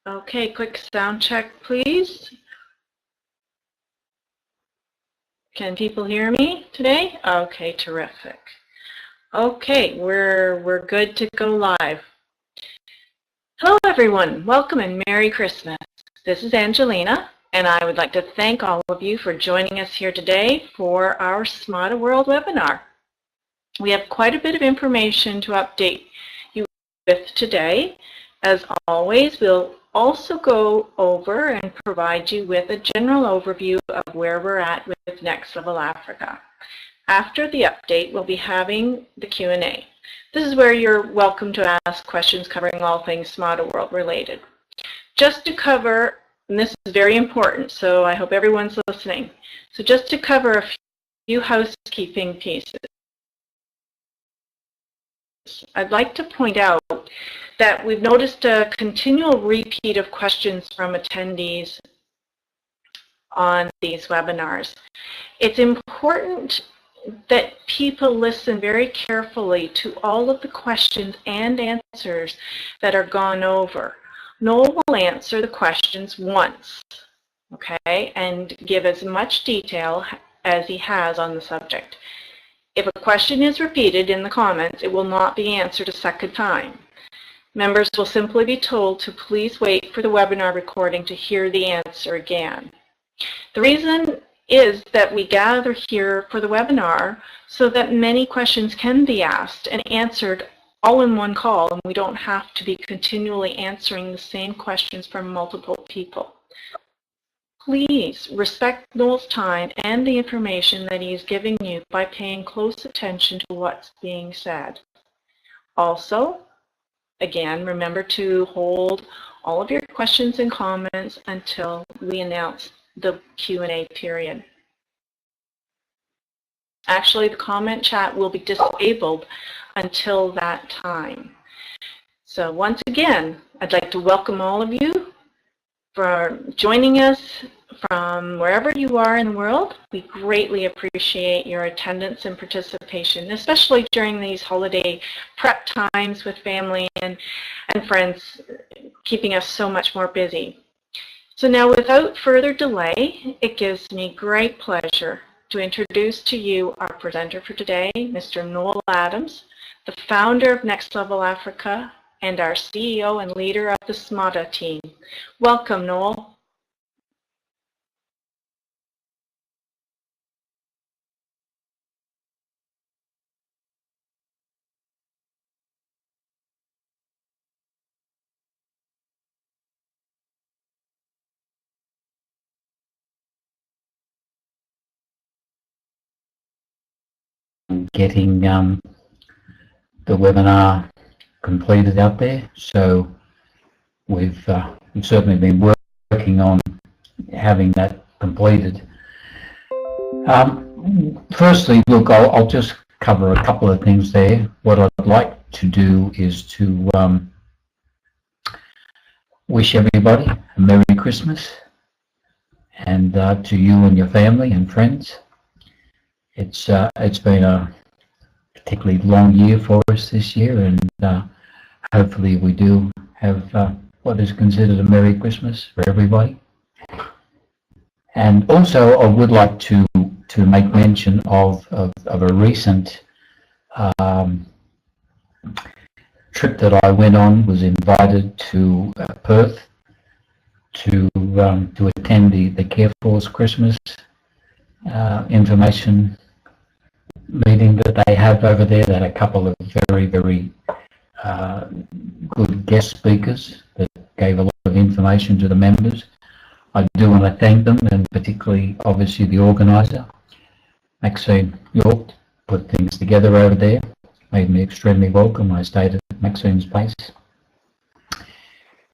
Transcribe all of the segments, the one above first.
Okay, quick sound check, please. Can people hear me today? Okay, terrific. Okay, we're good to go live. Hello everyone, welcome and Merry Christmas. This is Angelina, and I would like to thank all of you for joining us here today for our SMATA World webinar. We have quite a bit of information to update you with today. As always, we'll also go over and provide you with a general overview of where we're at with Next Level Africa. After the update, we'll be having the Q&A. This is where you're welcome to ask questions covering all things SMATA World related. Just to cover, and this is very important, so I hope everyone's listening. So just to cover a few housekeeping pieces. I'd like to point out that we've noticed a continual repeat of questions from attendees on these webinars. It's important that people listen very carefully to all of the questions and answers that are gone over. Noel will answer the questions once, okay, and give as much detail as he has on the subject. If a question is repeated in the comments, it will not be answered a second time. Members will simply be told to please wait for the webinar recording to hear the answer again. The reason is that we gather here for the webinar so that many questions can be asked and answered all in one call, and we don't have to be continually answering the same questions from multiple people. Please respect Noel's time and the information that he is giving you by paying close attention to what's being said. Also, again, remember to hold all of your questions and comments until we announce the Q&A period. Actually, the comment chat will be disabled until that time. So once again, I'd like to welcome all of you for joining us from wherever you are in the world. We greatly appreciate your attendance and participation, especially during these holiday prep times with family and friends, keeping us so much more busy. So now, without further delay, it gives me great pleasure to introduce to you our presenter for today, Mr. Noel Adams, the founder of Next Level Africa and our CEO and leader of the SMATA team. Welcome, Noel. Getting the webinar completed out there, so we've certainly been working on having that completed. Firstly, look, I'll just cover a couple of things there. What I'd like to do is to wish everybody a Merry Christmas, and to you and your family and friends. It's been a particularly long year for us this year, and hopefully we do have what is considered a Merry Christmas for everybody. And also I would like to make mention of a recent trip that I went on. Was invited to Perth to attend the Care Force Christmas information meeting that they have over there. They had a couple of very good guest speakers that gave a lot of information to the members. I do want to thank them, and particularly obviously the organiser, Maxine York, put things together over there, made me extremely welcome. I stayed at Maxine's place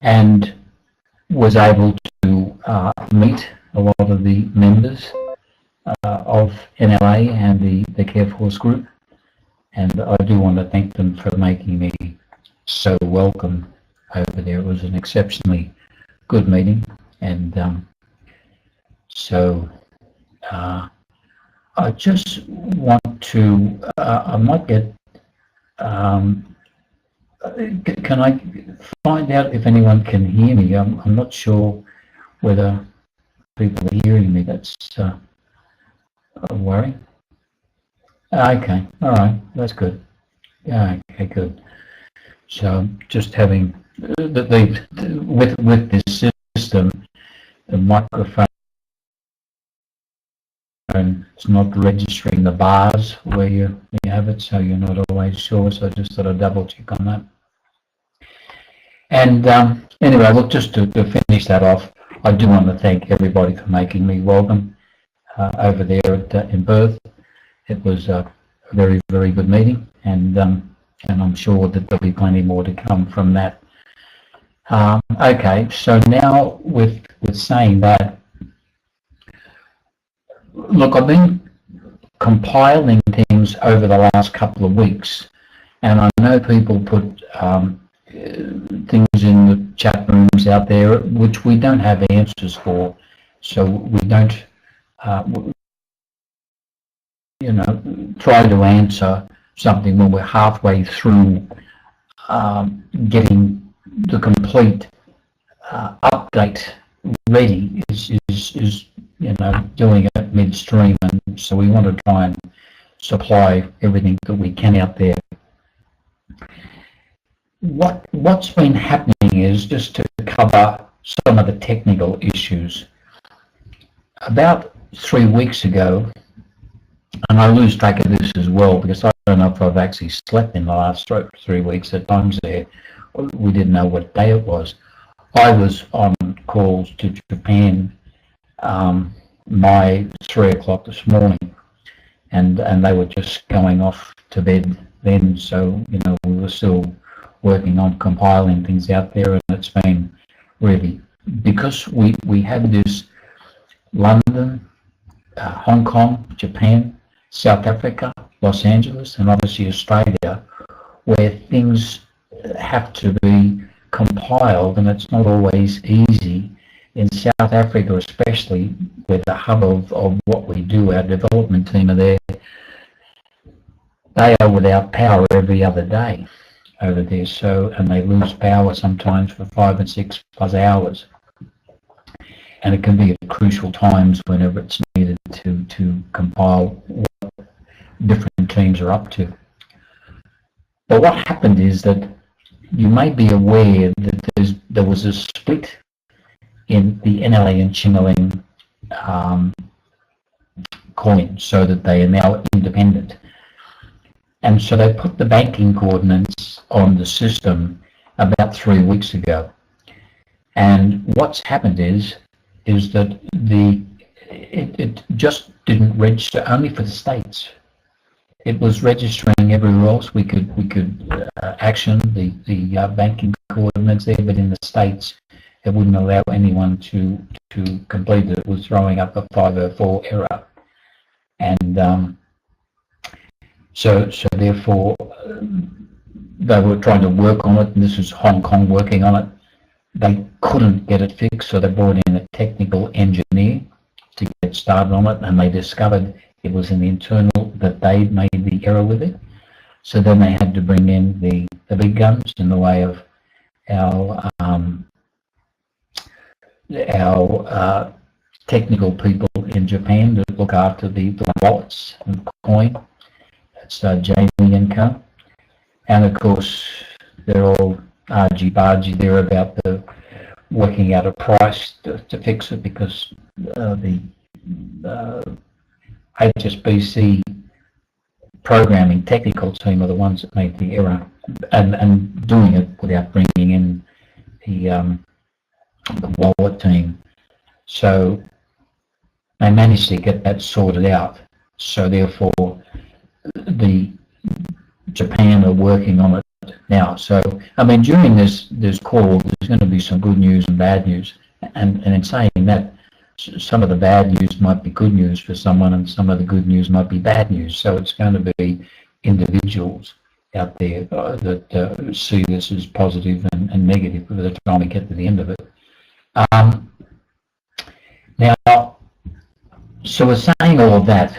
and was able to meet a lot of the members of NLA and the Care Force group, and I do want to thank them for making me so welcome over there. It was an exceptionally good meeting, and so I just want to I might get can I find out if anyone can hear me? I'm not sure whether people are hearing me. That's a worry. Okay, all right, that's good. Yeah, okay, good. So just having with this system, the microphone is not registering the bars where you have it, so you're not always sure. So I just thought I'd double check on that. And anyway, look, just to finish that off, I do want to thank everybody for making me welcome over there in Perth. It was a very, very good meeting, and I'm sure that there'll be plenty more to come from that. Okay, so now with saying that, look, I've been compiling things over the last couple of weeks, and I know people put things in the chat rooms out there which we don't have answers for, so we don't try to answer something when we're halfway through getting the complete update ready is doing it midstream, and so we want to try and supply everything that we can out there. What's been happening is, just to cover some of the technical issues, about 3 weeks ago, and I lose track of this as well because I don't know if I've actually slept in the last 3 weeks. At times there, we didn't know what day it was. I was on calls to Japan by 3 o'clock this morning, and they were just going off to bed then. So we were still working on compiling things out there, and it's been really, because we had this London, Hong Kong, Japan, South Africa, Los Angeles, and obviously Australia, where things have to be compiled, and it's not always easy. In South Africa especially, where the hub of what we do, our development team are there, they are without power every other day over there, and they lose power sometimes for 5 and 6 plus hours. And it can be at crucial times whenever it's needed to compile what different teams are up to. But what happened is that you may be aware that there was a split in the NLA and Chingaling coins, so that they are now independent. And so they put the banking coordinates on the system about 3 weeks ago. And what's happened is that it just didn't register only for the States. It was registering everywhere else. We could action the banking coordinates there, but in the States it wouldn't allow anyone to complete it. It was throwing up a 504 error, and so therefore they were trying to work on it, and this is Hong Kong working on it. They couldn't get it fixed, so they brought in a technical engineer to get started on it, and they discovered it was an internal, that they made the error with it. So then they had to bring in the big guns in the way of our technical people in Japan that look after the wallets and coin. That's Jamie and Co. And of course, they're all argy-bargy there about the working out a price to fix it, because the HSBC programming technical team are the ones that made the error, and doing it without bringing in the wallet team. So they managed to get that sorted out. So therefore, the Japan are working on it now. So I mean, during this call, there's going to be some good news and bad news, and in saying that, some of the bad news might be good news for someone, and some of the good news might be bad news. So it's going to be individuals out there that see this as positive and negative by the time we get to the end of it. Now, so we're saying all of that.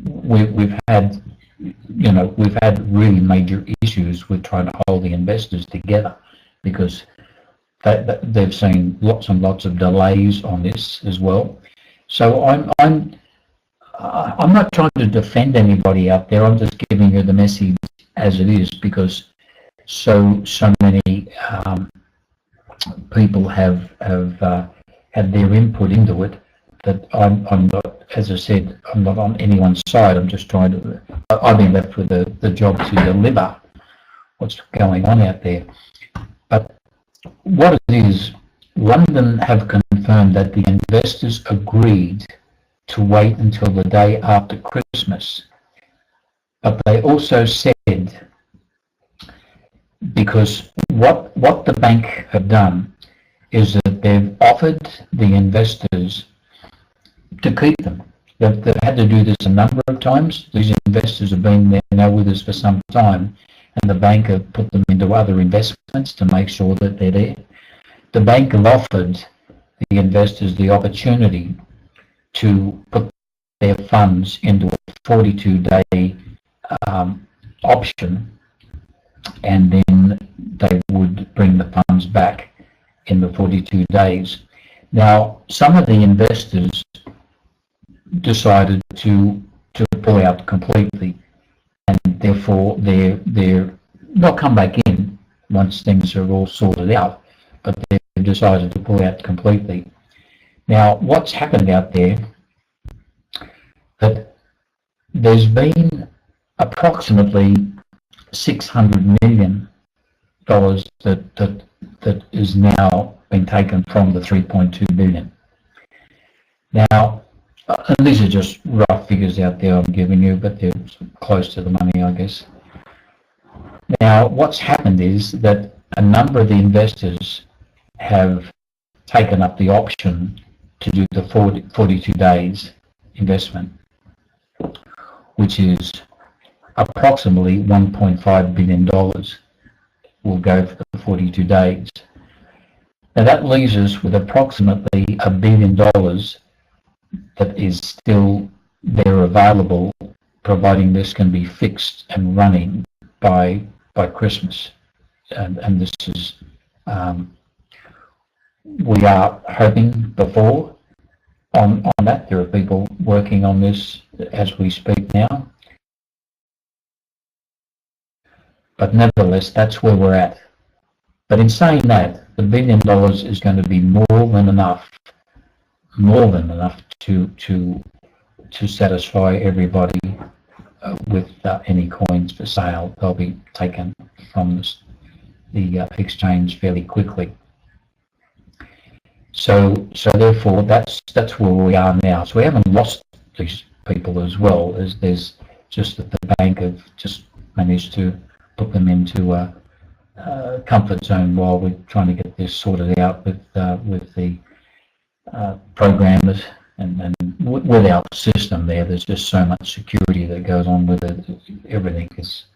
We've had you know, we've had really major issues with trying to hold the investors together because they've seen lots and lots of delays on this as well. So I'm not trying to defend anybody out there. I'm just giving you the message as it is, because so many people have had their input into it, that I'm not, as I said, I'm not on anyone's side. I'm just trying to, I've been left with the job to deliver what's going on out there. But what it is, London have confirmed that the investors agreed to wait until the day after Christmas. But they also said, because what the bank have done is that they've offered the investors to keep them. They've had to do this a number of times. These investors have been there now with us for some time, and the bank have put them into other investments to make sure that they're there. The bank have offered the investors the opportunity to put their funds into a 42-day option, and then they would bring the funds back in the 42 days. Now, some of the investors decided to pull out completely, and therefore they'll come back in once things are all sorted out, but they've decided to pull out completely. Now, what's happened out there, that there's been approximately $600 million that is now been taken from the 3.2 billion. Now, and these are just rough figures out there I'm giving you, but they're close to the money, I guess. Now, what's happened is that a number of the investors have taken up the option to do the 42 days investment, which is approximately $1.5 billion will go for the 42 days. Now that leaves us with approximately $1 billion that is still there available, providing this can be fixed and running by Christmas. And this is, we are hoping before on that. There are people working on this as we speak now. But nevertheless, that's where we're at. But in saying that, the $1 billion is going to be more than enough to satisfy everybody with any coins for sale. They'll be taken from the exchange fairly quickly. So therefore, that's where we are now. So we haven't lost these people as well, as there's just that the bank have just managed to put them into a comfort zone while we're trying to get this sorted out with the programmers and with our system there. There's just so much security that goes on with it. Everything is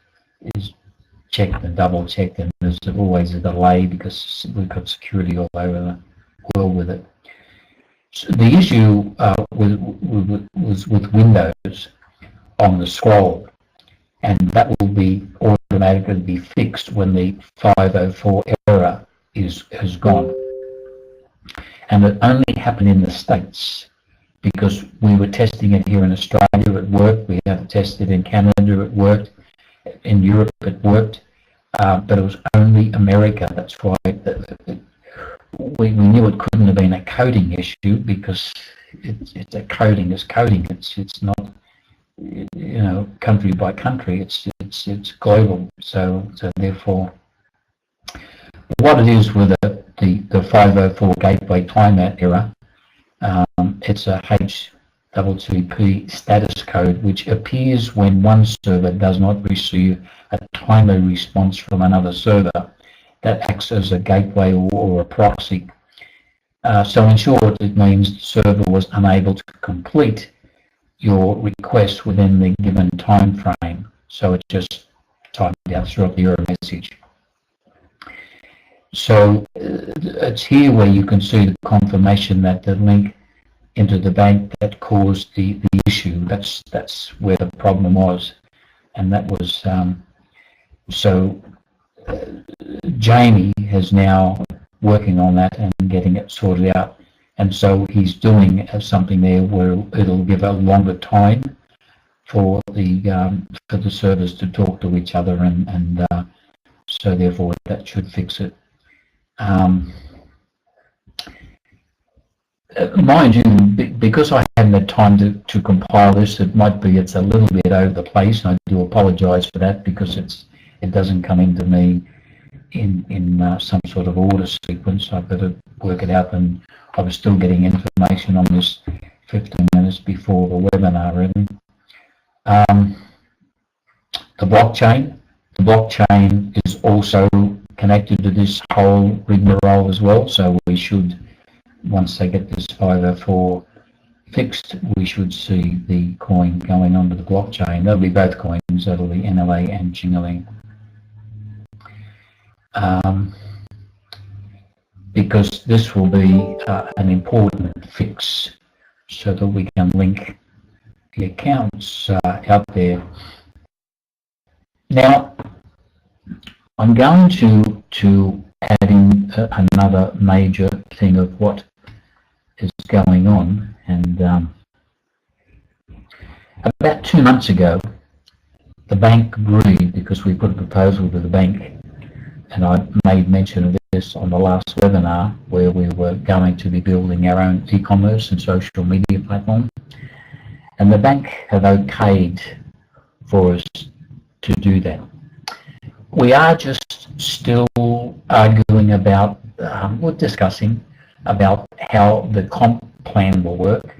checked and double checked, and there's always a delay because we've got security all over the world with it. So the issue was with Windows on the scroll, and that will be automatically be fixed when the 504 error has gone. And it only happened in the States because we were testing it here in Australia. It worked. We have tested in Canada. It worked. In Europe, it worked. But it was only America. That's why we knew it couldn't have been a coding issue, because it's a coding is coding. It's not, you know, country by country. It's global. So therefore, what it is with the 504 gateway timeout error, it's a HTTP status code which appears when one server does not receive a timely response from another server that acts as a gateway or a proxy. So in short, it means the server was unable to complete your request within the given time frame. So it just timed out throughout the error message. So it's here where you can see the confirmation that the link into the bank that caused the issue, that's where the problem was. and that was so. Jamie is now working on that and getting it sorted out, and so he's doing something there where it'll give a longer time for the servers to talk to each other, and so therefore that should fix it. Mind you, because I haven't had time to compile this, it's a little bit over the place, and I do apologise for that, because it doesn't come into me in some sort of order sequence. I've got to work it out, and I was still getting information on this 15 minutes before the webinar really. The blockchain is also connected to this whole rigmarole as well, so we should, once they get this 504 fixed, we should see the coin going onto the blockchain. There'll be both coins, that'll be NLA and Jingling. Because this will be an important fix so that we can link the accounts out there. Now, I'm going to add in another major thing of what is going on, and about 2 months ago, the bank agreed, because we put a proposal to the bank, and I made mention of this on the last webinar, where we were going to be building our own e-commerce and social media platform, and the bank have okayed for us to do that. We are just still arguing about, we're discussing about how the comp plan will work.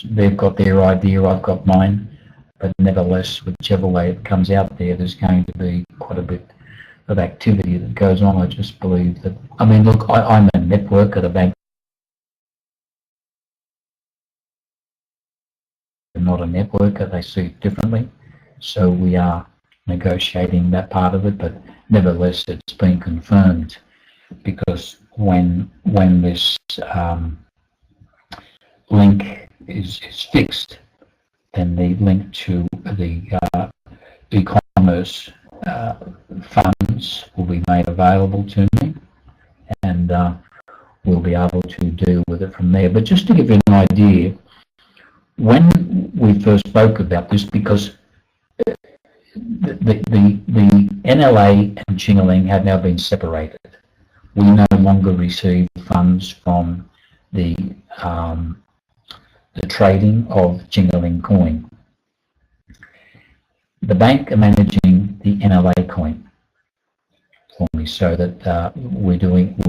They've got their idea, I've got mine, but nevertheless, whichever way it comes out there, there's going to be quite a bit of activity that goes on. I just believe that, I mean, look, I'm a network at a bank, not a networker, they see it differently, so we are negotiating that part of it, but nevertheless it's been confirmed, because when this link is fixed, then the link to the e-commerce funds will be made available to me, and we'll be able to deal with it from there. But just to give you an idea, when we first spoke about this, because the NLA and Jingling have now been separated. We no longer receive funds from the trading of Jingling coin. The bank are managing the NLA coin for me, so that we're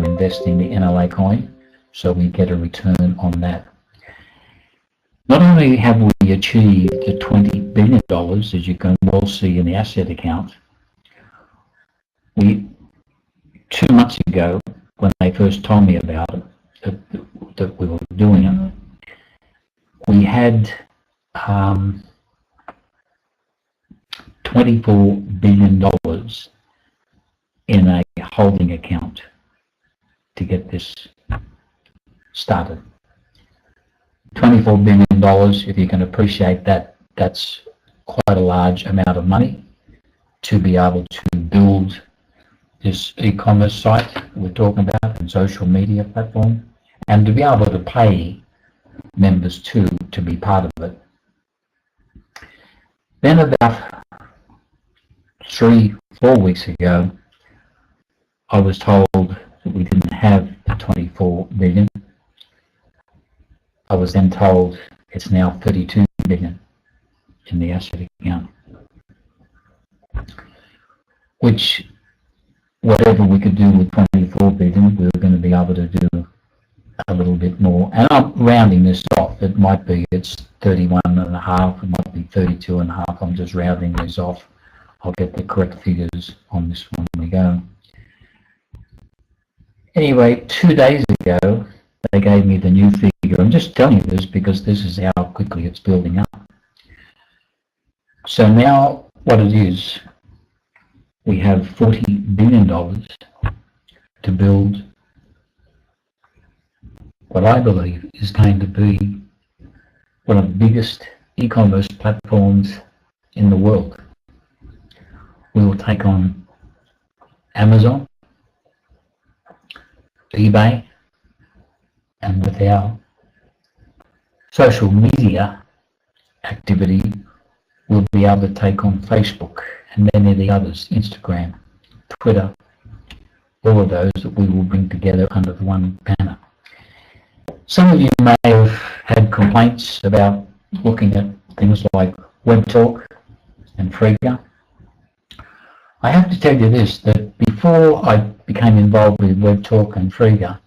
investing the NLA coin, so we get a return on that. Not only have we achieved the $20 billion, as you can well see in the asset account, 2 months ago, when they first told me about it, that we were doing it, we had $24 billion in a holding account to get this started. $24 billion, if you can appreciate that, that's quite a large amount of money to be able to build this e-commerce site we're talking about and social media platform, and to be able to pay members to be part of it. Then about 3-4 weeks ago, I was told that we didn't have the 24 billion. I was then told it's now 32 billion in the asset account, which, whatever we could do with 24 billion, we were going to be able to do a little bit more. And I'm rounding this off. It might be it's 31.5, it might be 32.5. I'm just rounding this off. I'll get the correct figures on this one when we go. Anyway, 2 days ago, they gave me the new figure. I'm just telling you this because this is how quickly it's building up. So now what it is, we have $40 billion to build what I believe is going to be one of the biggest e-commerce platforms in the world. we will take on Amazon, eBay, and with our social media activity, we'll be able to take on Facebook and many of the others, Instagram, Twitter, all of those that we will bring together under the one banner. Some of you may have had complaints about looking at things like WebTalk and Frega. I have to tell you this, that before I became involved with WebTalk and Frega,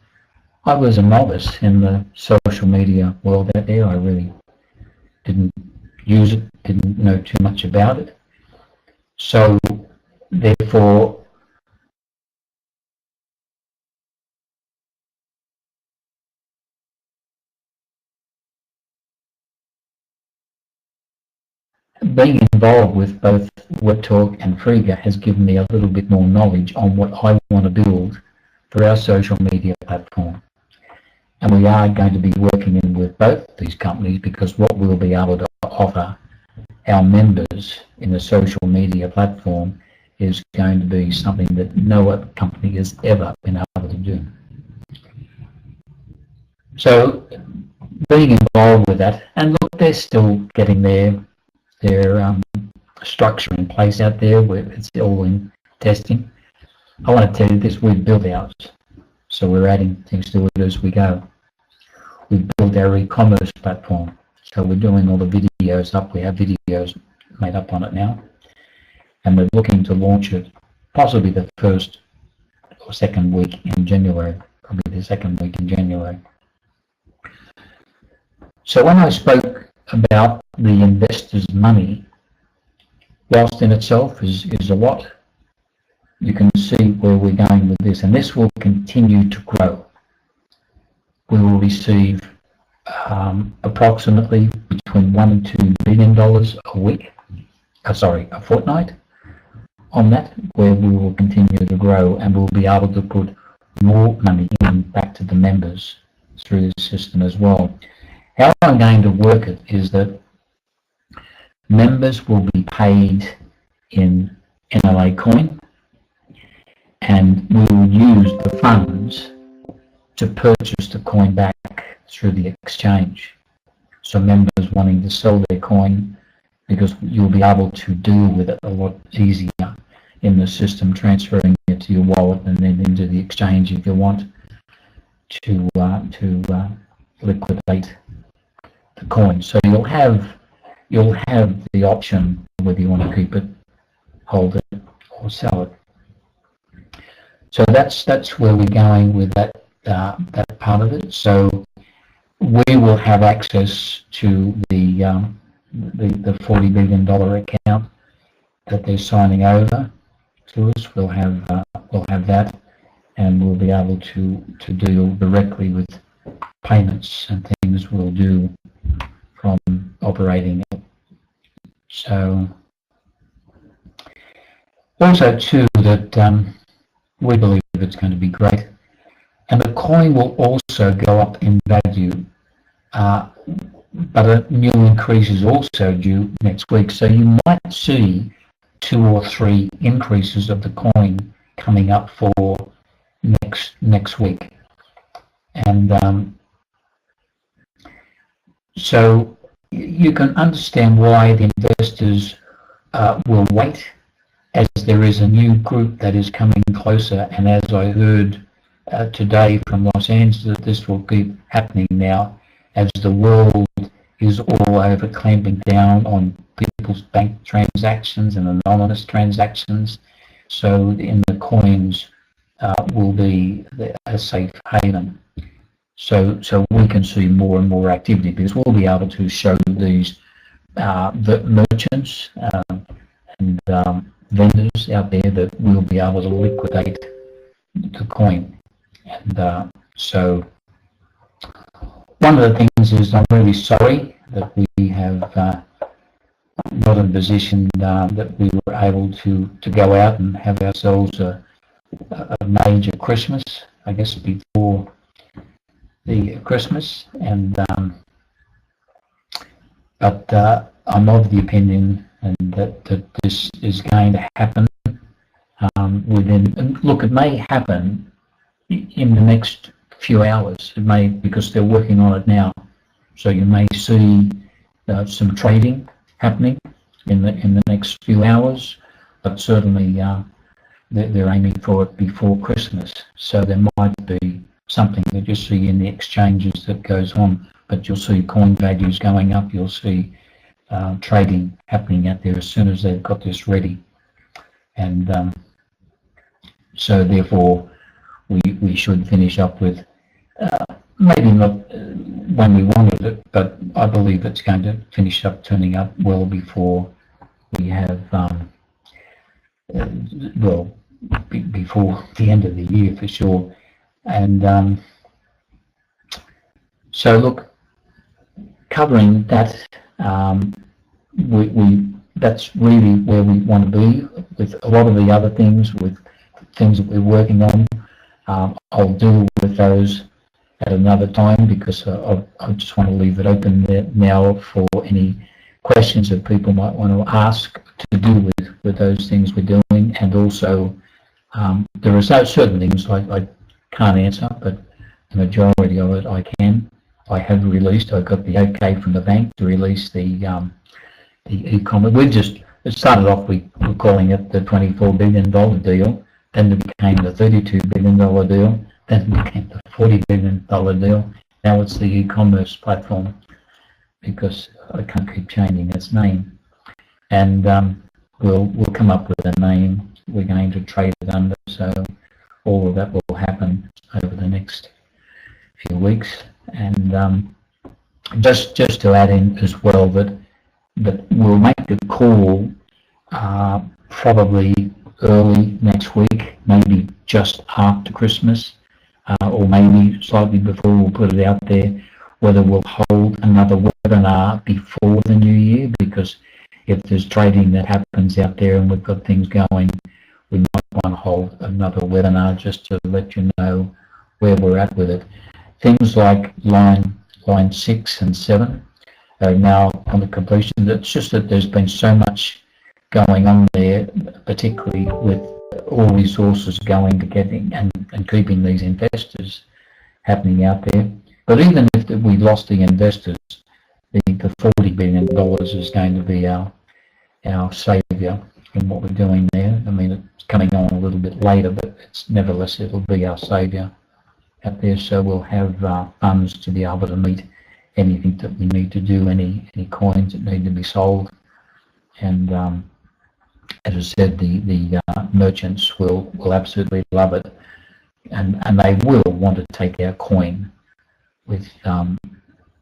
I was a novice in the social media world out there. I really didn't use it, didn't know too much about it. So, therefore, being involved with both WebTalk and Frega has given me a little bit more knowledge on what I want to build for our social media platform. And we are going to be working in with both these companies, because what we'll be able to offer our members in the social media platform is going to be something that no other company has ever been able to do. So being involved with that, and look, they're still getting their structure in place out there, where it's all in testing. I want to tell you this, we've built ours, so we're adding things to it as we go. We've built our e-commerce platform, so we're doing all the videos up. We have videos made up on it now, and we're looking to launch it possibly the first or second week in January, probably the second week in January. So when I spoke about the investors' money, whilst in itself is a lot, you can see where we're going with this, and this will continue to grow. We will receive approximately between $1 and $2 billion a week, a fortnight on that, where we will continue to grow, and we'll be able to put more money in back to the members through this system as well. How I'm going to work it is that members will be paid in NLA coin, and we will use the funds to purchase the coin back through the exchange. So members wanting to sell their coin, because you'll be able to deal with it a lot easier in the system, transferring it to your wallet and then into the exchange if you want to liquidate the coin. So you'll have the option whether you want to keep it, hold it, or sell it. So that's where we're going with that part of it. So we will have access to the $40 billion account that they're signing over to us. We'll have that, and we'll be able to deal directly with payments and things we'll do from operating it. So also too that we believe it's going to be great. And the coin will also go up in value, but a new increase is also due next week. So you might see 2 or 3 increases of the coin coming up for next week. And so you can understand why the investors will wait, as there is a new group that is coming closer. And as I heard today from Los Angeles, this will keep happening now as the world is all over clamping down on people's bank transactions and anonymous transactions. So in the coins will be a safe haven. So we can see more and more activity, because we'll be able to show these the merchants and vendors out there that we'll be able to liquidate the coin. And so one of the things is, I'm really sorry that we have not in a position that we were able to go out and have ourselves a major Christmas, I guess, before the Christmas. And but I'm of the opinion and that this is going to happen within. And look, it may happen in the next few hours. It may, because they're working on it now. So you may see some trading happening in the next few hours, but certainly they're aiming for it before Christmas. So there might be something that you see in the exchanges that goes on, but you'll see coin values going up. You'll see trading happening out there as soon as they've got this ready, and so therefore we should finish up with maybe not when we wanted it, but I believe it's going to finish up turning up well before we have before the end of the year for sure. And so look, covering that, that's really where we want to be with a lot of the other things, with things that we're working on. I'll deal with those at another time, because I just want to leave it open there now for any questions that people might want to ask to do with those things we're doing. And also there are certain things I can't answer, but the majority of it I can. I have released. I got the okay from the bank to release the e-commerce. It started off, we were calling it the $24 billion deal, then it became the $32 billion deal, then it became the $40 billion deal. Now it's the e-commerce platform, because I can't keep changing its name. And we'll come up with a name we're going to trade it under, so all of that will happen over the next few weeks. And just to add in as well, that we'll make a call probably early next week, maybe just after Christmas, or maybe slightly before. We'll put it out there whether we'll hold another webinar before the new year, because if there's trading that happens out there and we've got things going, we might want to hold another webinar just to let you know where we're at with it. Things like line 6 and 7 are now on the completion. It's just that there's been so much going on there, particularly with all resources going to getting and keeping these investors happening out there. But even if we lost the investors, the $40 billion is going to be our saviour in what we're doing there. I mean, it's coming on a little bit later, but it's nevertheless, it'll be our saviour out there. So we'll have funds to be able to meet anything that we need to do, any coins that need to be sold. And as I said, the merchants will absolutely love it, and they will want to take our coin with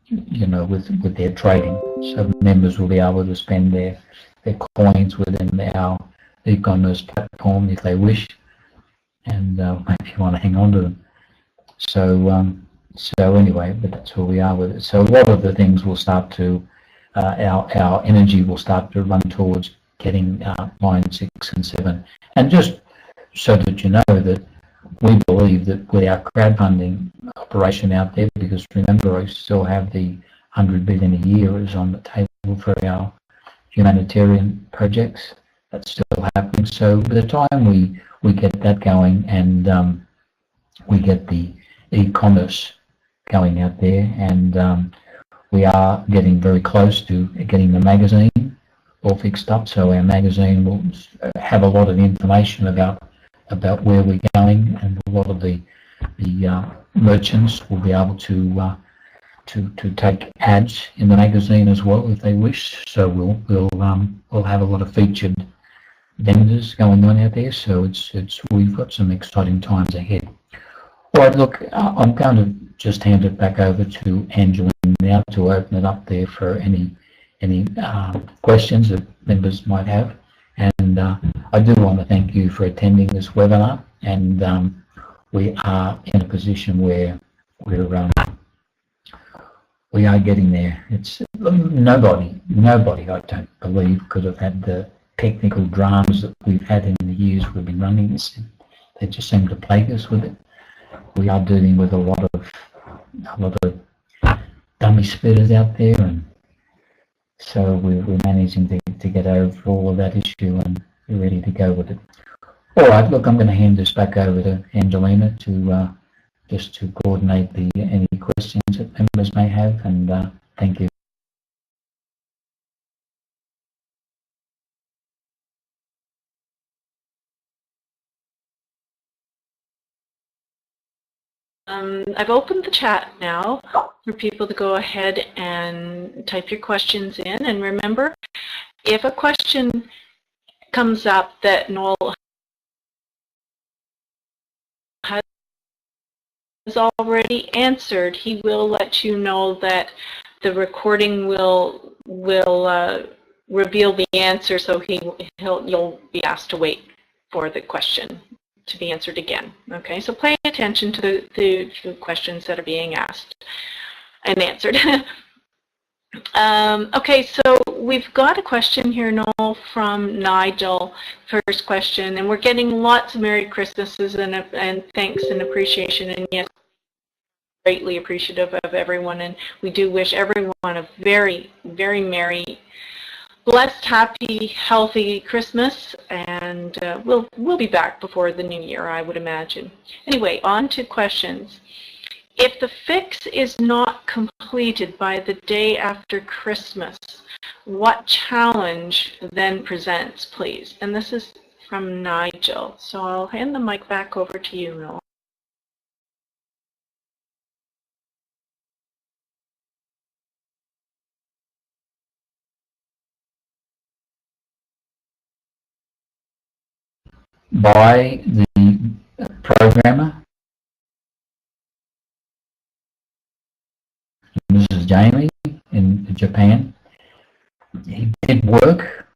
with their trading. So members will be able to spend their coins within our e-commerce platform if they wish, and maybe you want to hang on to them. So anyway, but that's where we are with it. So a lot of the things will start to, our energy will start to run towards getting line 6 and 7. And just so that you know that we believe that with our crowdfunding operation out there, because remember, I still have the $100 billion a year is on the table for our humanitarian projects. That's still happening. So by the time we get that going, and we get the e-commerce going out there, and we are getting very close to getting the magazine all fixed up. So our magazine will have a lot of information about where we're going, and a lot of the merchants will be able to take ads in the magazine as well if they wish. So we'll have a lot of featured vendors going on out there. So we've got some exciting times ahead. All right, look, I'm going to just hand it back over to Angeline now to open it up there for any questions that members might have. And I do want to thank you for attending this webinar. And we are in a position where we are getting there. It's nobody, I don't believe, could have had the technical dramas that we've had in the years we've been running this. They just seem to plague us with it. We are dealing with a lot of dummy spitters out there, and So we're managing to get over all of that issue, and we're ready to go with it. All right, look, I'm going to hand this back over to Angelina to just to coordinate any questions that members may have, and thank you. I've opened the chat now for people to go ahead and type your questions in. And remember, if a question comes up that Noel has already answered, he will let you know that the recording will reveal the answer, so you'll be asked to wait for the question to be answered again. Okay, so pay attention to the questions that are being asked and answered. Okay, so we've got a question here, Noel, from Nigel. First question, and we're getting lots of Merry Christmases and thanks and appreciation, and yes, greatly appreciative of everyone, and we do wish everyone a very, very merry, blessed, happy, healthy Christmas, and we'll be back before the new year, I would imagine. Anyway, on to questions. If the fix is not completed by the day after Christmas, what challenge then presents, please? And this is from Nigel. So I'll hand the mic back over to you, Noel. By the programmer, this is Jamie in Japan. He did work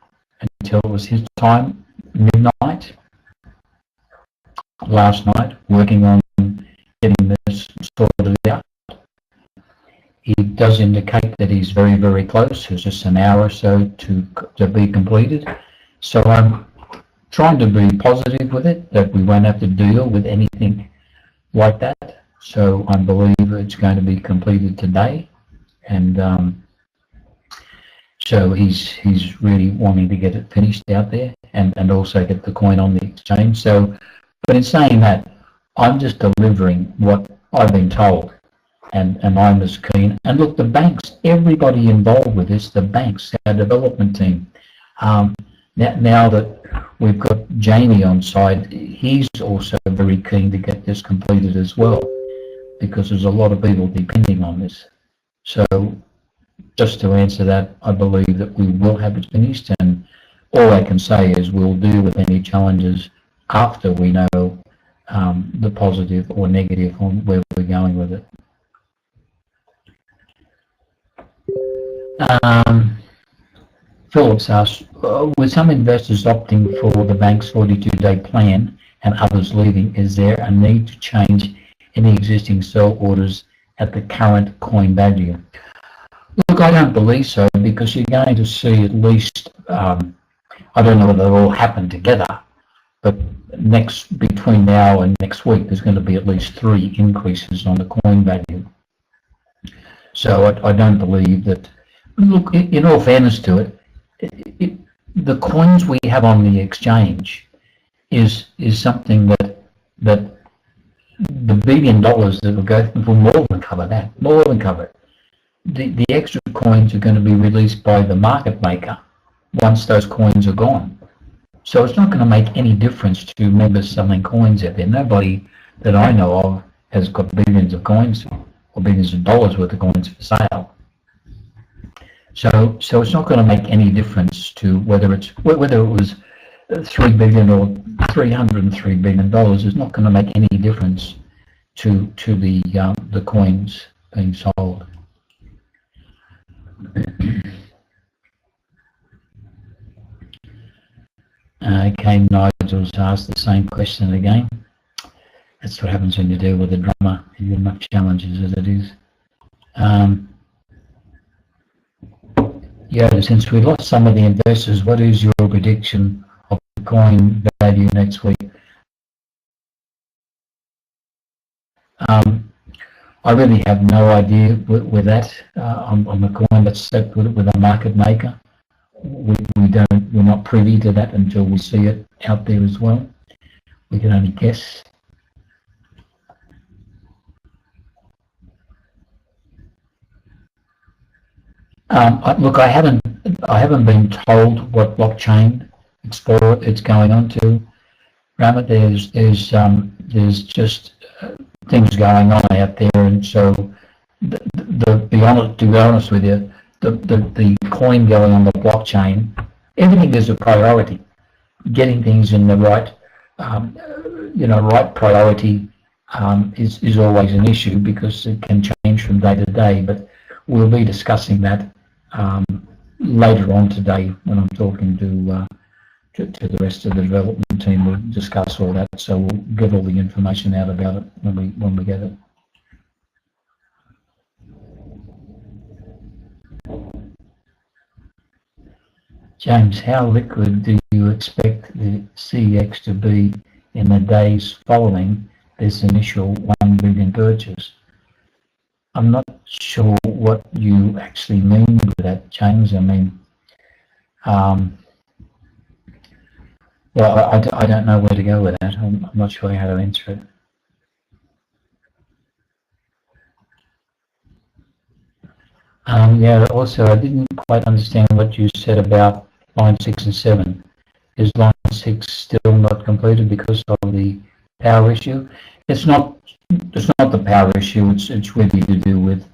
until it was his time, midnight, last night, working on getting this sorted out. He does indicate that he's very, very close. It's just an hour or so to be completed. So I'm trying to be positive with it, that we won't have to deal with anything like that. So I believe it's going to be completed today, and so he's really wanting to get it finished out there, and also get the coin on the exchange. So, but in saying that, I'm just delivering what I've been told, and I'm as keen. And look, the banks, everybody involved with this, the banks, our development team. Now that we've got Jamie on side, he's also very keen to get this completed as well, because there's a lot of people depending on this. So just to answer that, I believe that we will have it finished, and all I can say is we'll deal with any challenges after we know the positive or negative on where we're going with it. Phillips asks, with some investors opting for the bank's 42-day plan and others leaving, is there a need to change any existing sell orders at the current coin value? Look, I don't believe so, because you're going to see at least, I don't know whether they'll all happen together, but between now and next week, there's going to be at least 3 increases on the coin value. So I don't believe that. Look, in all fairness to it, the coins we have on the exchange is something that the $1 billion that will go will more than cover that, more than cover it. The extra coins are going to be released by the market maker once those coins are gone. So it's not going to make any difference to members selling coins out there. Nobody that I know of has got billions of coins or billions of dollars worth of coins for sale. So it's not going to make any difference to whether it was $3 billion or $303 billion. It's not going to make any difference to the coins being sold. Okay, Nigel's asked the same question again. That's what happens when you deal with a drummer. You have enough challenges as it is. Yeah, since we lost some of the investors, what is your prediction of the coin value next week? I really have no idea with that. On the coin that's set with a market maker. We're not privy to that until we see it out there as well. We can only guess. Look, I haven't been told what blockchain it's going on to. Ramit, there's just things going on out there, and so to be honest with you, the coin going on the blockchain, everything is a priority. Getting things in the right, right priority is always an issue because it can change from day to day. But we'll be discussing that later on today when I'm talking to the rest of the development team. We'll discuss all that, so we'll get all the information out about it when we get it. James, how liquid do you expect the CEX to be in the days following this initial 1 billion purchase? I'm not sure what you actually mean with that, James. I mean, well, I don't know where to go with that. I'm not sure how to answer it. Yeah, also, I didn't quite understand what you said about line 6 and 7. Is line 6 still not completed because of the power issue? It's not the power issue, it's really to do with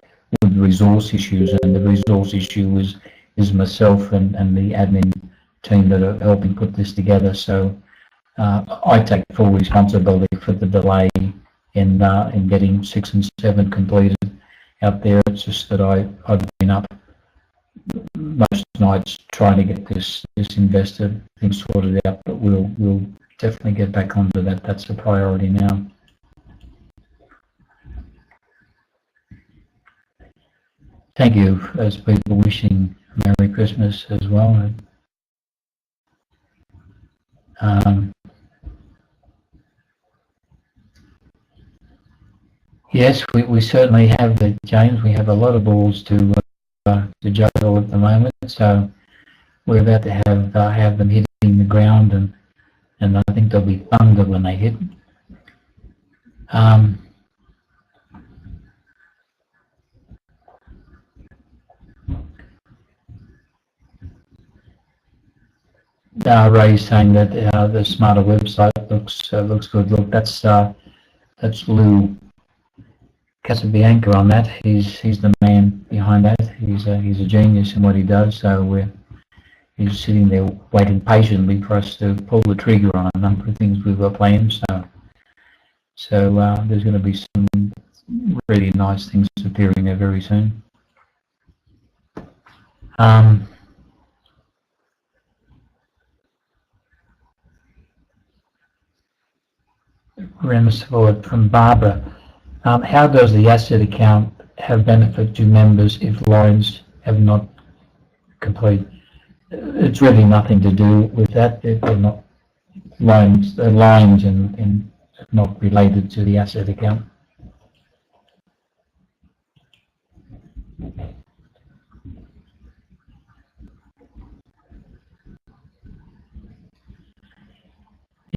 resource issues, and the resource issue is myself and the admin team that are helping put this together. So I take full responsibility for the delay in getting 6 and 7 completed out there. It's just that I've been up most nights trying to get this investor thing sorted out, but we'll definitely get back onto that. That's a priority now. Thank you. Those people wishing Merry Christmas as well. Yes, we certainly have, James. We have a lot of balls to juggle at the moment, so we're about to have them hitting the ground, and I think there'll be thunder when they hit. Ray's saying that the smarter website looks good. Look, that's Lou Casabianca on that. He's the man behind that. He's a genius in what he does. So he's sitting there waiting patiently for us to pull the trigger on a number of things we've got planned. So there's going to be some really nice things appearing there very soon. From Barbara. How does the asset account have benefit to members if loans have not completed? It's really nothing to do with that. They're not loans. They're lines and not related to the asset account.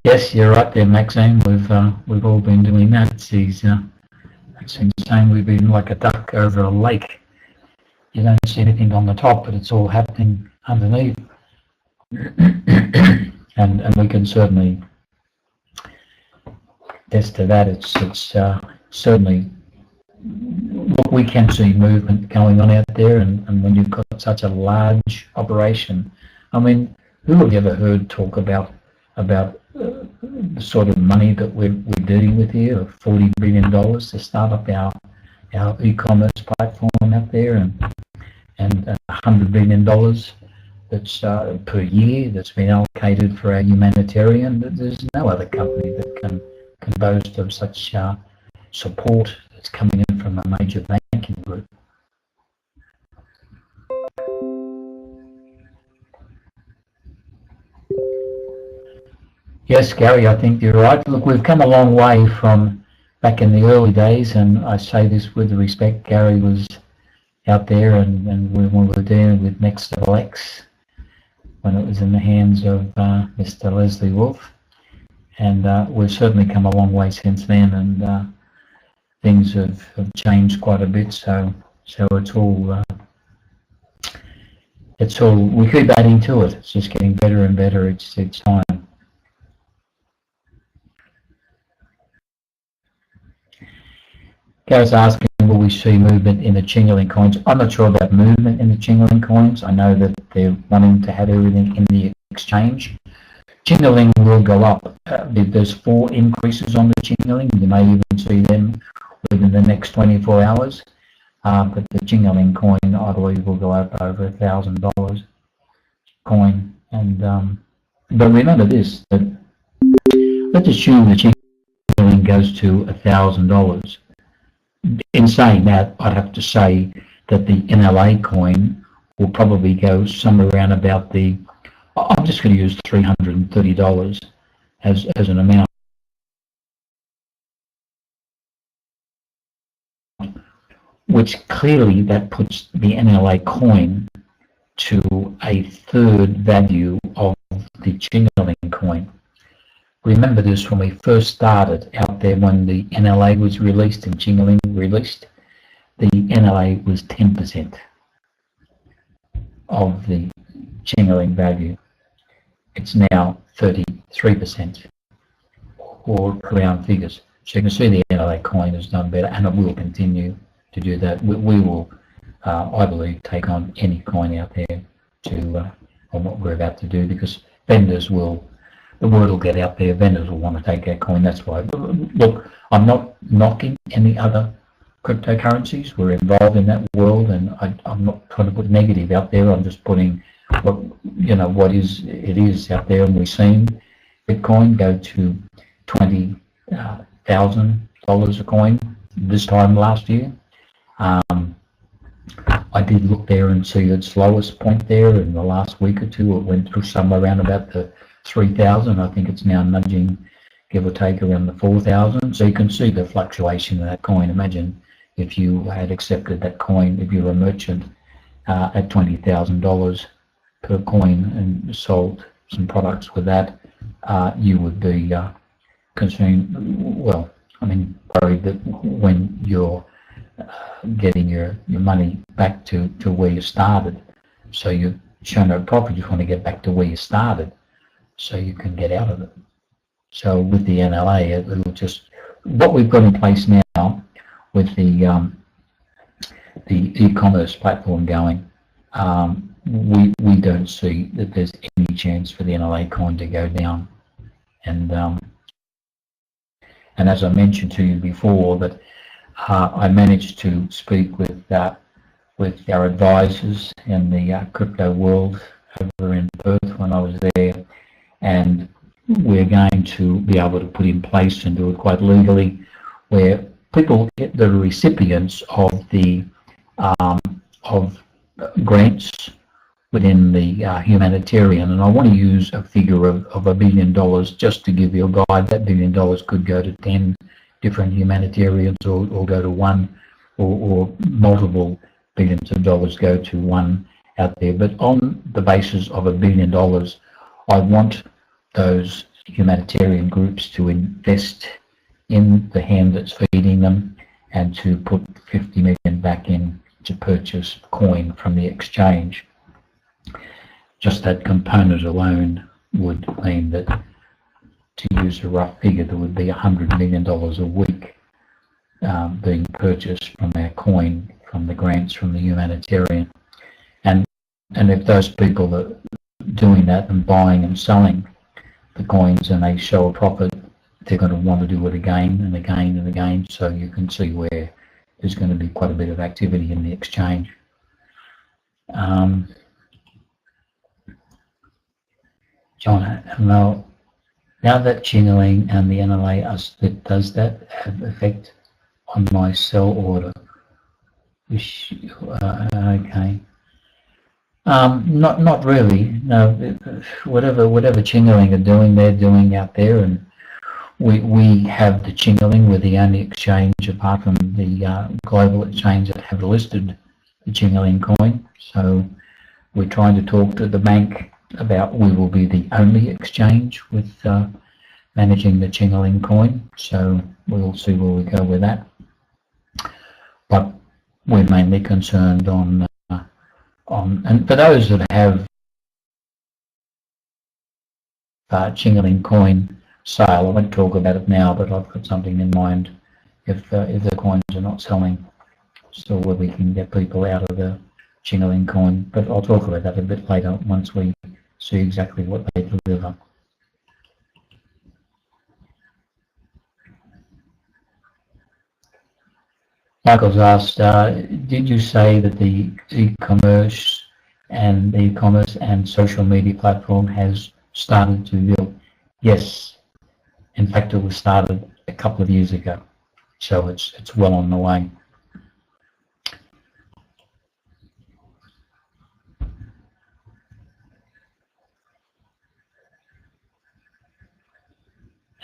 Yes, you're right there, Maxine. We've all been doing that. It's insane. We've been like a duck over a lake. You don't see anything on the top, but it's all happening underneath. and we can certainly attest to that. It's certainly, look, we can see movement going on out there, and when you've got such a large operation, I mean, who have you ever heard talk about the sort of money that we're dealing with here, of $40 billion to start up our e-commerce platform out there, and $100 billion that's per year that's been allocated for our humanitarian. There's no other company that can boast of such support that's coming in from a major banking group. Yes, Gary, I think you're right. Look, we've come a long way from back in the early days, and I say this with respect, Gary was out there, and when we were dealing with Next Level X, when it was in the hands of Mr. Leslie Wolf, and we've certainly come a long way since then, and things have changed quite a bit. So it's all we keep adding to it. It's just getting better and better each time. Gary's asking, will we see movement in the Chingaling coins? I'm not sure about movement in the Chingaling coins. I know that they're wanting to have everything in the exchange. Chingaling will go up. There's 4 increases on the Chingaling. You may even see them within the next 24 hours. But the Chingaling coin, I believe, will go up over $1,000 coin. And but remember this: that let's assume the Chingaling goes to $1,000. In saying that, I'd have to say that the NLA coin will probably go somewhere around about the, I'm just going to use $330 as an amount, which clearly that puts the NLA coin to a third value of the Chingaling coin. Remember this, when we first started out there, when the NLA was released and Chingaling released, the NLA was 10% of the Chingaling value. It's now 33%, or around figures. So you can see the NLA coin has done better, and it will continue to do that. We will, I believe, take on any coin out there on what we're about to do, because vendors will, the word will get out there, vendors will want to take that coin. That's why. Look, I'm not knocking any other cryptocurrencies. We're involved in that world, and I'm not trying to put negative out there. I'm just putting what it is out there, and we've seen Bitcoin go to $20,000 a coin this time last year. I did look there and see its lowest point there in the last week or two. It went through somewhere around about the 3,000. I think it's now nudging, give or take, around the 4,000. So you can see the fluctuation of that coin. Imagine if you had accepted that coin, if you were a merchant at $20,000 per coin and sold some products with that, you would be concerned, well, I mean, worried that when you're getting your money back to where you started, so you're showing no profit, you just want to get back to where you started so you can get out of it. So with the NLA, it'll just, what we've got in place now with the e-commerce platform going, we don't see that there's any chance for the NLA coin to go down. And as I mentioned to you before, that I managed to speak with our advisors in the crypto world over in Perth when I was there, and we're going to be able to put in place and do it quite legally, where people get the recipients of the of grants within the humanitarian, and I want to use a figure of $1 billion just to give you a guide. That $1 billion could go to 10 different humanitarians, or go to one, or multiple billions of dollars go to one out there. But on the basis of $1 billion, I want those humanitarian groups to invest in the hand that's feeding them, and to put 50 million back in to purchase coin from the exchange. Just that component alone would mean that, to use a rough figure, there would be $100 million a week being purchased from our coin, from the grants from the humanitarian. And if those people are doing that and buying and selling the coins and they show a profit, they're going to want to do it again and again and again. So you can see where there's going to be quite a bit of activity in the exchange. John, now that Chingaling and the NLA are split, does that have effect on my sell order? Okay. Not really. No. Whatever Chingaling are doing, they're doing out there, and we have the Chingaling. We're the only exchange apart from the global exchange that have listed the Chingaling coin. So we're trying to talk to the bank about we will be the only exchange with managing the Chingaling coin. So we'll see where we go with that. But we're mainly concerned on and for those that have Chingaling coin sale, I won't talk about it now, but I've got something in mind if the coins are not selling, so where we can get people out of the Chingaling coin. But I'll talk about that a bit later once we see exactly what they deliver. Michael's asked, did you say that the e-commerce and social media platform has started to build? Yes. In fact, it was started a couple of years ago, so it's well on the way.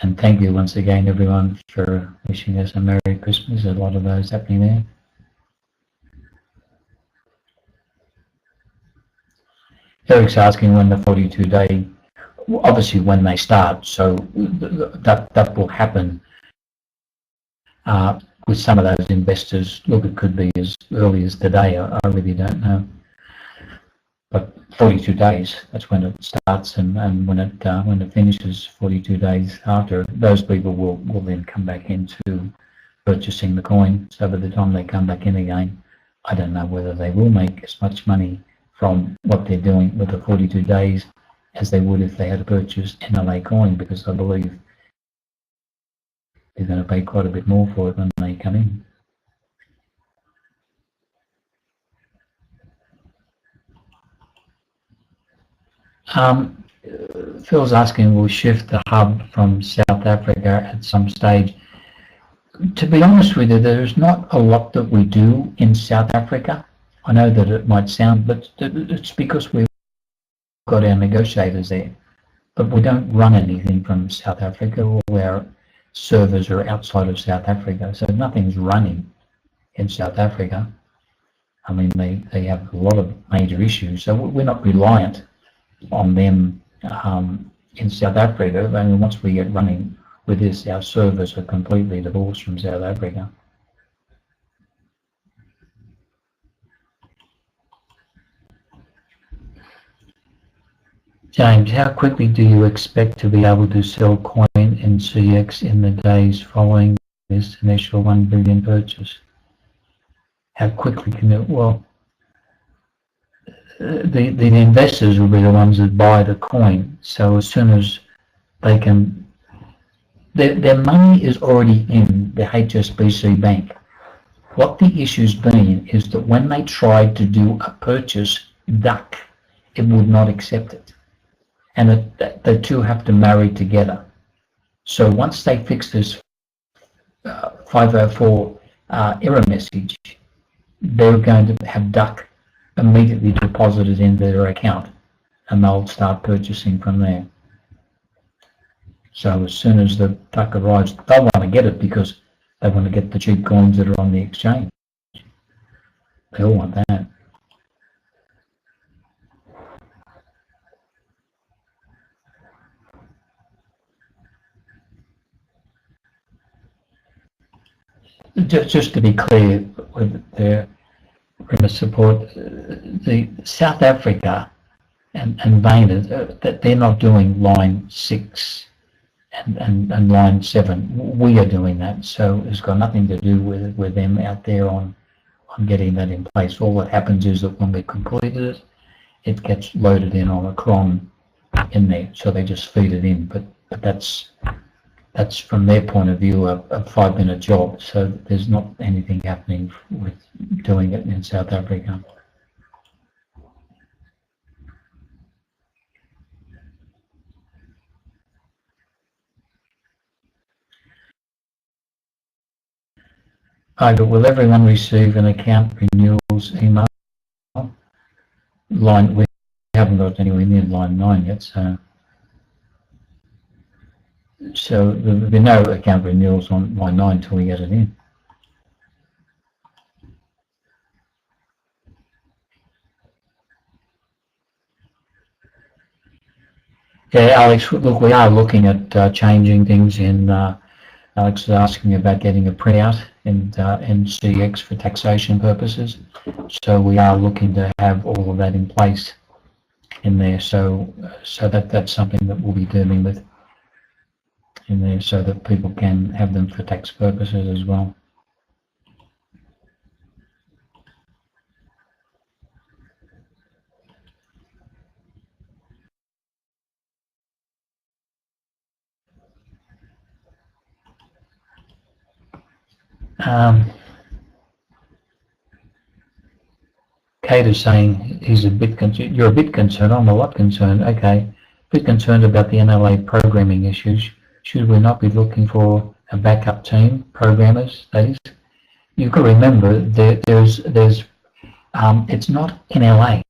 And thank you once again, everyone, for wishing us a Merry Christmas. A lot of those happening there. Eric's asking when the 42-day, obviously when they start, so that will happen with some of those investors. Look, it could be as early as today. I really don't know. But 42 days, that's when it starts, and when it finishes 42 days after, those people will then come back into purchasing the coin. So by the time they come back in again, I don't know whether they will make as much money from what they're doing with the 42 days as they would if they had purchased NLA coin, because I believe they're going to pay quite a bit more for it when they come in. Phil's asking, will we shift the hub from South Africa at some stage? To be honest with you, there's not a lot that we do in South Africa. I know that it might sound, but it's because we've got our negotiators there. But we don't run anything from South Africa. All our servers are outside of South Africa, so nothing's running in South Africa. I mean, they have a lot of major issues, so we're not reliant on them in South Africa. I mean, once we get running with this, our servers are completely divorced from South Africa. James, how quickly do you expect to be able to sell coin in CX in the days following this initial 1 billion purchase? How quickly can it? Well, the investors will be the ones that buy the coin. So as soon as they can, their money is already in the HSBC bank. What the issue's been is that when they tried to do a purchase duck, it would not accept it. And the two have to marry together. So once they fix this 504 error message, they're going to have duck immediately deposited into their account, and they'll start purchasing from there. So as soon as the duck arrives, they'll want to get it because they want to get the cheap coins that are on the exchange. They all want that. Just to be clear, with their support, the South Africa and Vayner, that they're not doing line 6 and line 7. We are doing that, so it's got nothing to do with them out there on getting that in place. All that happens is that when we completed it, it gets loaded in on a cron in there, so they just feed it in. But that's from their point of view a 5-minute job, so there's not anything happening with doing it in South Africa. But will everyone receive an account renewals email? We haven't got anywhere near line 9 yet, so So there'll be no account renewals on line 9 until we get it in. Yeah, Alex, look, we are looking at changing things in, Alex is asking about getting a printout in CX for taxation purposes. So we are looking to have all of that in place in there. So that's something that we'll be dealing with in there so that people can have them for tax purposes as well. Kate is saying he's a bit concerned. You're a bit concerned. I'm a lot concerned. Okay, a bit concerned about the NLA programming issues. Should we not be looking for a backup team, programmers? That is, you've got to remember there's it's not NLA.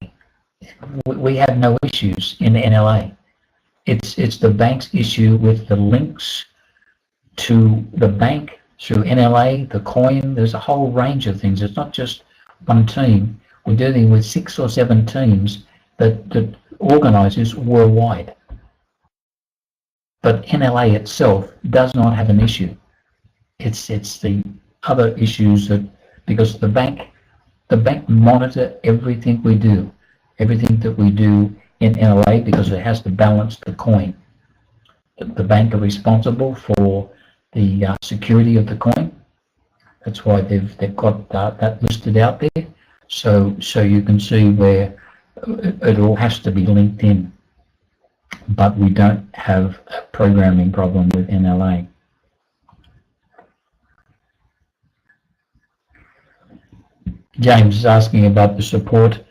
We have no issues in the NLA. It's the bank's issue with the links to the bank through NLA, the coin. There's a whole range of things. It's not just one team. We're dealing with 6 or 7 teams that organises worldwide. But NLA itself does not have an issue. It's the other issues that, because the bank monitor everything we do, everything that we do in NLA, because it has to balance the coin. The bank are responsible for the security of the coin. That's why they've got that listed out there. So you can see where it all has to be linked in. But we don't have a programming problem with NLA. James is asking about the support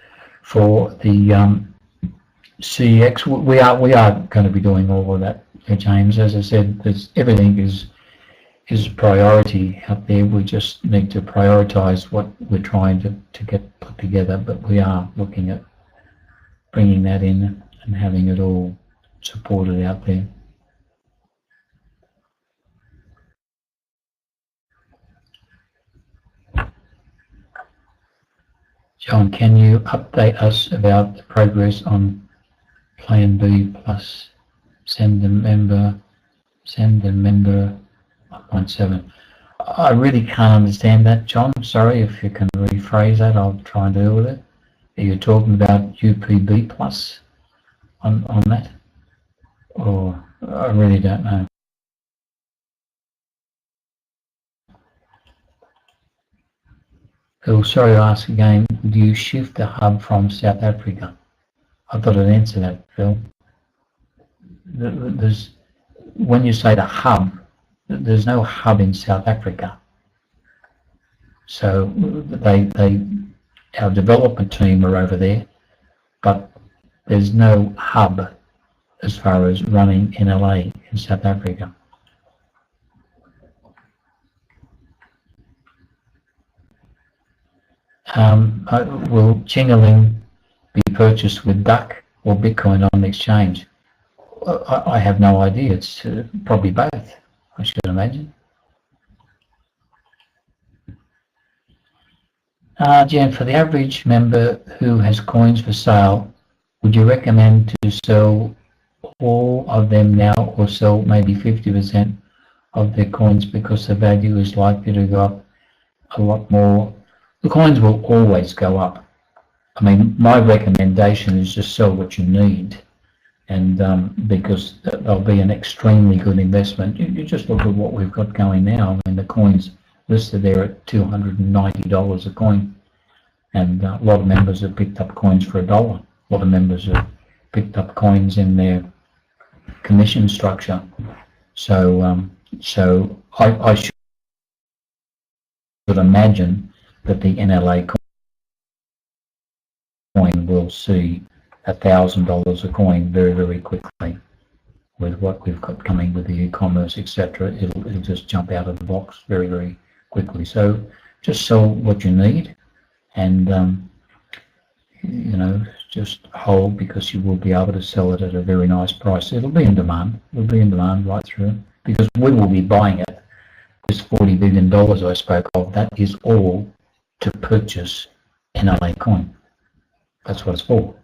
for the CX. We are going to be doing all of that, James. As I said, everything is a priority out there. We just need to prioritise what we're trying to get put together, but we are looking at bringing that in and having it all supported out there. John, can you update us about the progress on Plan B plus send a member 1.7? I really can't understand that, John. Sorry, if you can rephrase that, I'll try and deal with it. Are you talking about UPB plus on that? Or I really don't know. Phil, sorry to ask again, do you shift the hub from South Africa? I thought I'd answer that, Phil. When you say the hub, there's no hub in South Africa. So our development team are over there, but there's no hub as far as running NLA in South Africa. Will Chingaling be purchased with duck or Bitcoin on the exchange? I have no idea. It's probably both, I should imagine. Jan, for the average member who has coins for sale, would you recommend to sell all of them now or sell maybe 50% of their coins because the value is likely to go up a lot more? The coins will always go up. I mean, my recommendation is just sell what you need, and because they'll be an extremely good investment. You just look at what we've got going now. I mean, the coins listed there at $290 a coin, and a lot of members have picked up coins for $1. A lot of members have picked up coins in their commission structure. So I should imagine that the NLA coin will see $1,000 a coin very, very quickly. With what we've got coming with the e-commerce, etc., it'll just jump out of the box very, very quickly. So just sell what you need, and you know, just hold, because you will be able to sell it at a very nice price. It'll be in demand. It'll be in demand right through, because we will be buying it. This $40 billion I spoke of, that is all to purchase NLA coin. That's what it's for.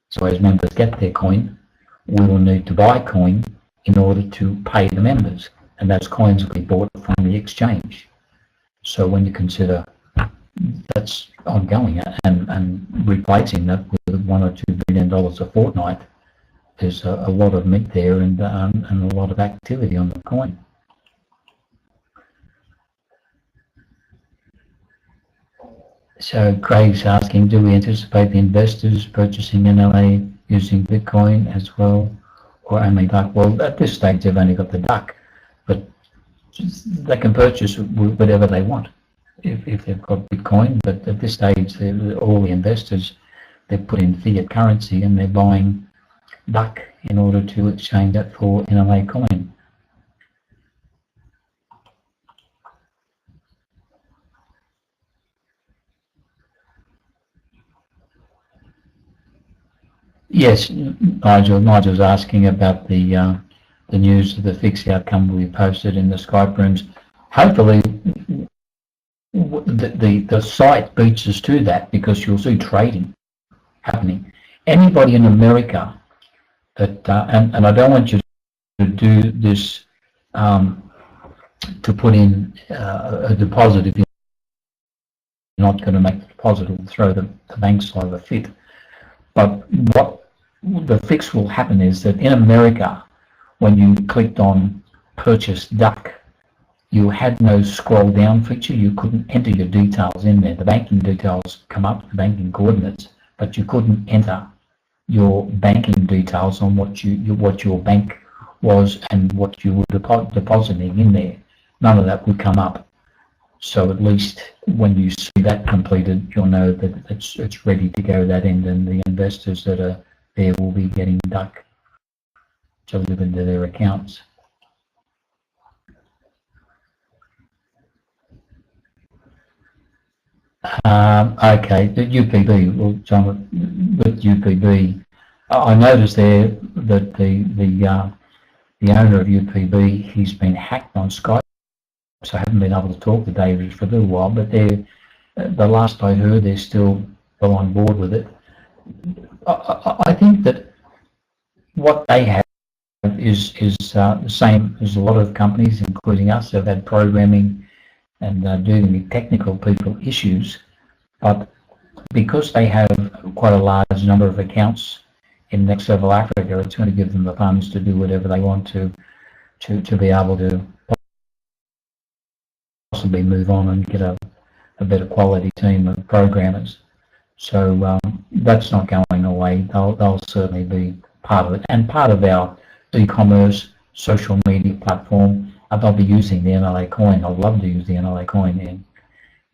So as members get their coin, we will need to buy coin in order to pay the members, and those coins will be bought from the exchange. So when you consider that's ongoing, and replacing that with $1 or $2 billion a fortnight, there's a lot of meat there, and a lot of activity on the coin. So Craig's asking, do we anticipate the investors purchasing NLA using Bitcoin as well, or only Duck? Well, at this stage they've only got the Duck, but they can purchase whatever they want if they've got Bitcoin. But at this stage, all the investors, they've put in fiat currency and they're buying Duck in order to exchange that for NLA coin. Yes, Nigel's asking about the news of the fixed outcome will be posted in the Skype rooms. Hopefully, the site beats us to that, because you'll see trading happening. Anybody in America that, and I don't want you to do this to put in a deposit if you're not going to make the deposit, or throw the bank side of a fit. But what the fix will happen is that in America, when you clicked on purchase Duck, you had no scroll down feature. You couldn't enter your details in there. The banking details come up, the banking coordinates, but you couldn't enter your banking details on what your bank was and what you were depositing in there. None of that would come up. So at least when you see that completed, you'll know that it's ready to go that end, and the investors that are there will be getting Duck delivered into their accounts. Okay, the UPB, well, John, with UPB, I noticed there that the owner of UPB, he's been hacked on Skype, so I haven't been able to talk to David for a little while, but the last I heard, they're still well on board with it. I think that what they have is the same as a lot of companies, including us, have had programming and dealing with technical people issues, but because they have quite a large number of accounts in Next Level Africa, it's going to give them the funds to do whatever they want to be able to possibly move on and get a better quality team of programmers. So that's not going away. They'll certainly be part of it, and part of our e-commerce social media platform. They'll be using the NLA coin. I'd love to use the NLA coin in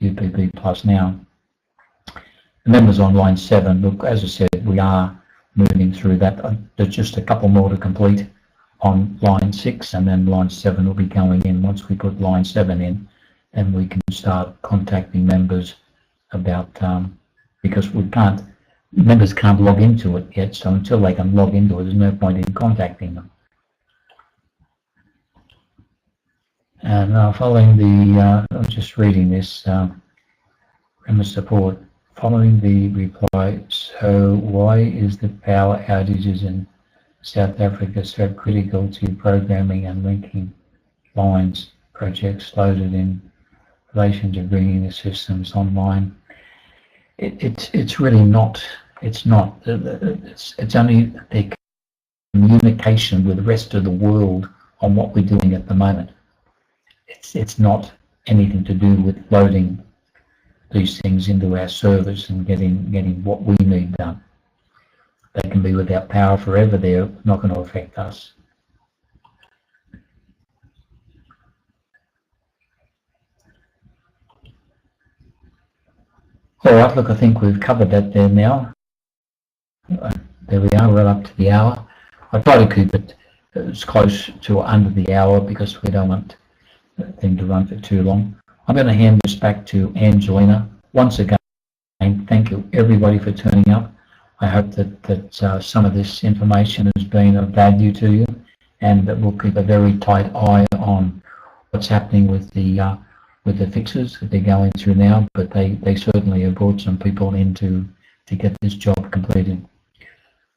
UPB Plus now. The members on line 7, look, as I said, we are moving through that. There's just a couple more to complete on line 6, and then line 7 will be going in. Once we put line 7 in, then we can start contacting members about, because members can't log into it yet, so until they can log into it, there's no point in contacting them. And following the, I'm just reading this from the support, following the reply, so why is the power outages in South Africa so critical to programming and linking lines projects loaded in relation to bringing the systems online? It's really not. It's not. It's only the communication with the rest of the world on what we're doing at the moment. It's not anything to do with loading these things into our servers and getting what we need done. They can be without power forever. They're not going to affect us. All right, look, I think we've covered that there now. There we are, right up to the hour. I try to keep it as close to under the hour because we don't want the thing to run for too long. I'm going to hand this back to Angelina. Once again, thank you everybody for turning up. I hope that some of this information has been of value to you, and that we'll keep a very tight eye on what's happening with the fixes that they're going through now. But they certainly have brought some people in to get this job completed.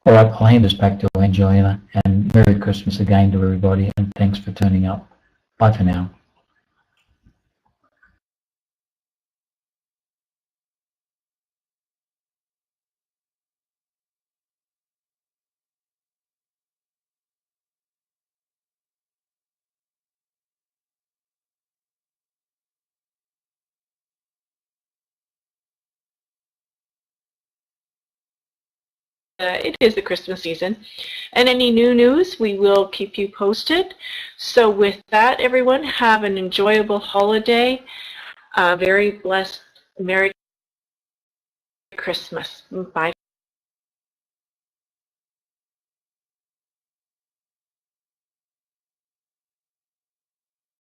All right, I'll hand this back to Angelina, and Merry Christmas again to everybody, and thanks for turning up. Bye for now. It is the Christmas season, and any new news we will keep you posted. So with that, everyone, have an enjoyable holiday, very blessed Merry Christmas. Bye.